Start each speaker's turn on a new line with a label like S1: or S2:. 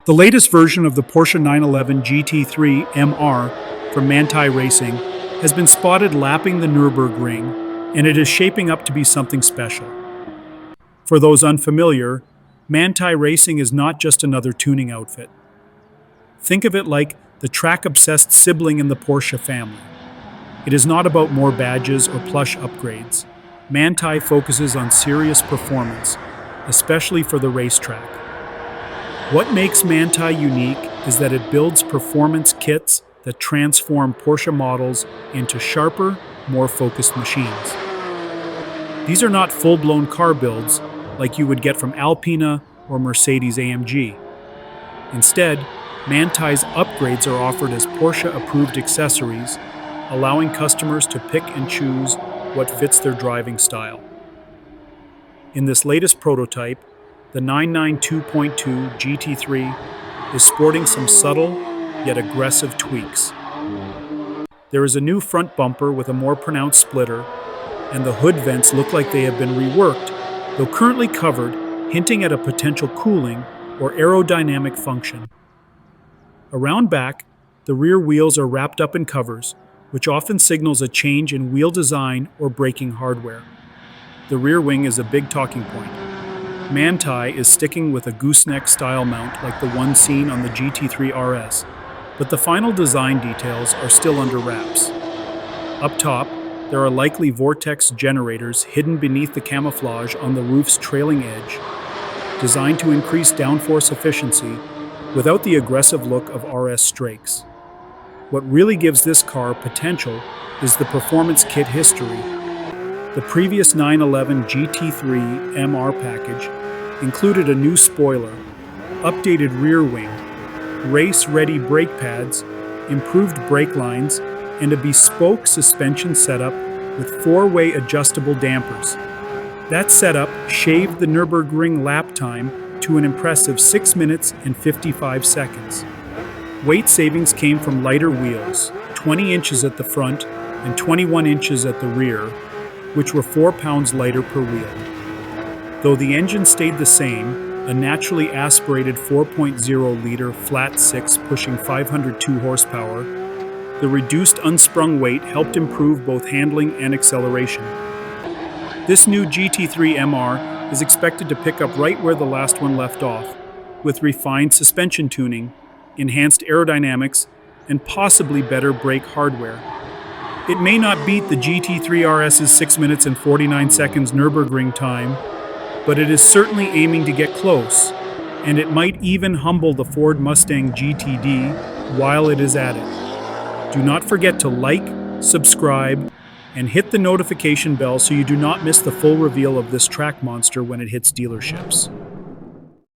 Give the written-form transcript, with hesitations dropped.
S1: The latest version of the Porsche 911 GT3 MR from Manthey Racing has been spotted lapping the Nürburgring, and it is shaping up to be something special. For those unfamiliar, Manthey Racing is not just another tuning outfit. Think of it like the track-obsessed sibling in the Porsche family. It is not about more badges or plush upgrades. Manthey focuses on serious performance, especially for the racetrack. What makes Manthey unique is that it builds performance kits that transform Porsche models into sharper, more focused machines. These are not full-blown car builds like you would get from Alpina or Mercedes-AMG. Instead, Manthey's upgrades are offered as Porsche-approved accessories, allowing customers to pick and choose what fits their driving style. In this latest prototype, the 992.2 GT3 is sporting some subtle yet aggressive tweaks. There is a new front bumper with a more pronounced splitter, and the hood vents look like they have been reworked, though currently covered, hinting at a potential cooling or aerodynamic function. Around back, the rear wheels are wrapped up in covers, which often signals a change in wheel design or braking hardware. The rear wing is a big talking point. Manthey is sticking with a gooseneck style mount like the one seen on the GT3 RS, but the final design details are still under wraps. Up top, there are likely vortex generators hidden beneath the camouflage on the roof's trailing edge, designed to increase downforce efficiency without the aggressive look of RS strakes. What really gives this car potential is the performance kit history. The previous 911 GT3 MR package included a new spoiler, updated rear wing, race-ready brake pads, improved brake lines, and a bespoke suspension setup with 4-way adjustable dampers. That setup shaved the Nürburgring lap time to an impressive 6 minutes and 55 seconds. Weight savings came from lighter wheels, 20 inches at the front and 21 inches at the rear, which were 4 pounds lighter per wheel. Though the engine stayed the same, a naturally aspirated 4.0-liter flat-six pushing 502 horsepower, the reduced unsprung weight helped improve both handling and acceleration. This new GT3 MR is expected to pick up right where the last one left off, with refined suspension tuning, enhanced aerodynamics, and possibly better brake hardware. It may not beat the GT3 RS's 6 minutes and 49 seconds Nürburgring time, but it is certainly aiming to get close, and it might even humble the Ford Mustang GTD while it is at it. Do not forget to like, subscribe, and hit the notification bell so you do not miss the full reveal of this track monster when it hits dealerships.